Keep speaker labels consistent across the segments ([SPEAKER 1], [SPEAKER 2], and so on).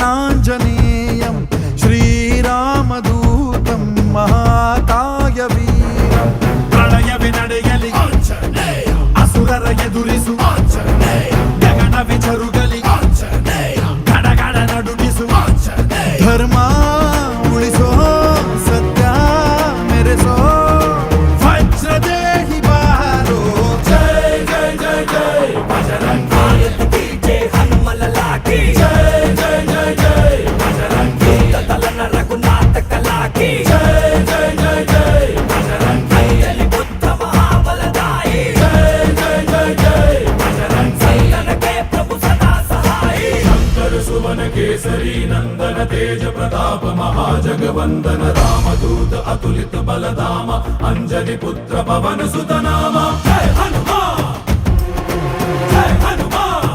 [SPEAKER 1] प्रसन्नाञ्जनेयं श्रीरामदूतं महाकायवीरं प्रणयवे ನಡೆಯಲಿ असुरर ಎದುರಿಸು ಗಗನವೇ ಜರುಗಲಿ ಗಡಗಡ ನಡುಗಿಸು ಧರ್ಮ ಉಳಿಸೋ ಸತ್ಯ ಮೆರೆಸೋ ವಜ್ರದೇಹಿ ಬಾರೋ ಜೈ ಜೈ ಜೈ ಜೈ ಬಜರಂಗಿ ಜೈ ಹನುಮಲಲಾಕಿ ಜೈ ಜೈ ಜೈ ಜೈ ಬಜರಂಗಿ ತಲನ ರಘುನಾಥ ಕಲಾಕಿ ಜೈ ಜೈ ಜೈ ಜೈ ಬಜರಂಗಿ ಅಲ್ಲಿ ಬುದ್ಧ ಮಹಾಬಲದಾಯಿ ಜೈ ಜೈ ಜೈ ಜೈ ಬಜರಂಗಿ ಸಂತನಕ್ಕೆ ಪ್ರಭು ಸದಾ ಸಹಾಯಿ ಶಂಕರ ಸುವನ ಕೇಸರಿ ನಂದನ तेज प्रताप महाजगवंदन रामदूत अतुलित बलधाम अंजनी पुत्र पवन सुत नाम जय हनुमान जय हनुमान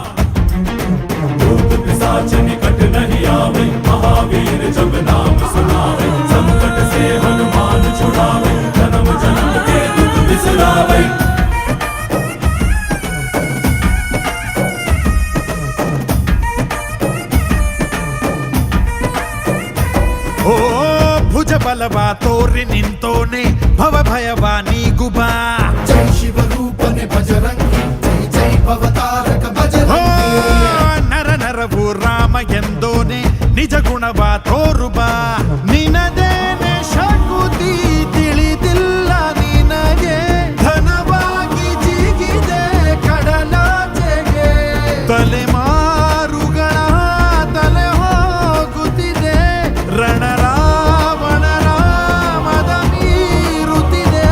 [SPEAKER 1] भूत पिशाच निकट नहीं आवे महावीर जब नाम सुनावे संकट से हनुमान छुड़ावे जन्म जन्म के दुख बिसरावे ओ भुज बलवा तोरि निंतोने भव भयवा नीगुबा
[SPEAKER 2] जय शिव रूपने बजरंगी जय जय भवतारक बजरंगी
[SPEAKER 1] नर नरवु राम ಎಂದೋನೆ ನಿಜ ಗುಣವಾ ತೋರುಬಾ ನಿನದೇನೆ ಶಕುತಿ ತಿಳಿದಿಲ್ಲ ನಿನಗೆ ಧನವಾಗಿ ಜಿಗಿದೆ ಕಡಲಾಚೆಗೆ ತಲೆಮಾರುಗಳ ತಲೆ ಹೋಗುತ್ತಿದೆ ರಣರಾವಣರ ಮದ ಮೀರುತ್ತಿದೆ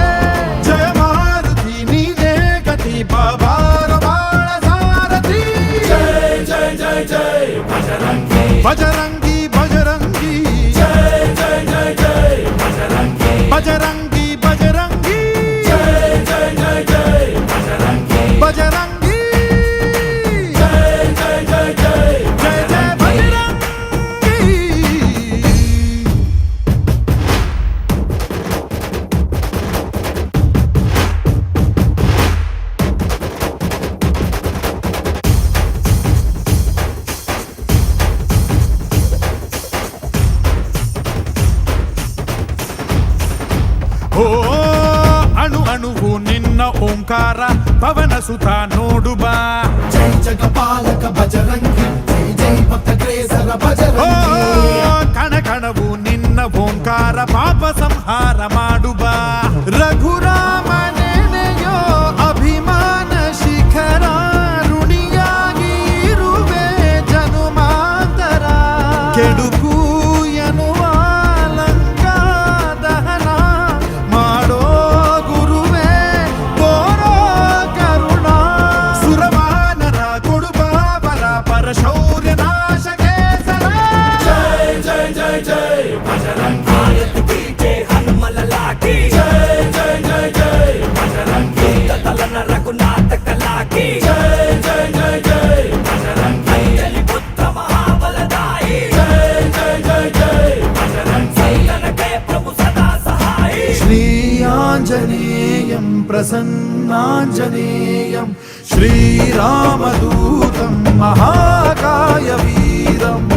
[SPEAKER 1] ಜಯ ಮಾರುತಿ ನೀನೇ ಗತಿ ಬಾಬಾರ ಬಾಳ ಸಾರಥಿ
[SPEAKER 2] जय जय जय जय बजरंगी
[SPEAKER 1] बजरंगी बजरंगी
[SPEAKER 2] जय जय जय जय बजरंगी
[SPEAKER 1] बजरंगी बजरंगी
[SPEAKER 2] जय जय जय जय बजरंगी
[SPEAKER 1] बजरंगी
[SPEAKER 2] जय जय जय जय
[SPEAKER 1] जय जय बजरंगी ಓ ಅಣು ಅಣುವು ನಿನ್ನ ಓಂಕಾರ ಪವನ ಸುತ ನೋಡುಬಾ
[SPEAKER 2] जय जगपालक बजरंगी जय जय भक्त ग्रेसर
[SPEAKER 1] ಓ
[SPEAKER 2] बजरंगी
[SPEAKER 1] ಕಣ ಕಣವು ನಿನ್ನ ಓಂಕಾರ ಪಾಪ ಸಂಹಾರ ಮಾಡುಬಾ ರಘುರಾಮ ನೆನೆಯೋ ಅಭಿಮಾನ ಶಿಖರ ಋಣಿಯಾಗಿ ಇರುವೆ ಜನುಮಾಂತರ ಕೆಡುಕು ಎನ್ನುವ ಲಂಕಾ ದಹನ ಮಾಡೋ ಗುರುವೇ ತೋರೋ ಕರುಣ ಸುರವಾನರ ಕೊಡುಬಾಬರ ಪರಶೌರ್ಯ ನಾಶಕ್ಕೆ ಸರ
[SPEAKER 2] जय जय जय जय बजरंगी जय हनुमललाकी जय जय जय जय बजरंगी तलन रघुनाथ कलाकी जय जय जय जय बजरंगी ali पुत्र महाबलदाई जय जय जय जय बजरंगी संतनके प्रभु सदा सहाई
[SPEAKER 1] श्री आञ्जनेयं प्रसन्नाञ्जनेयं श्रीरामदूतं महाकायवीरम्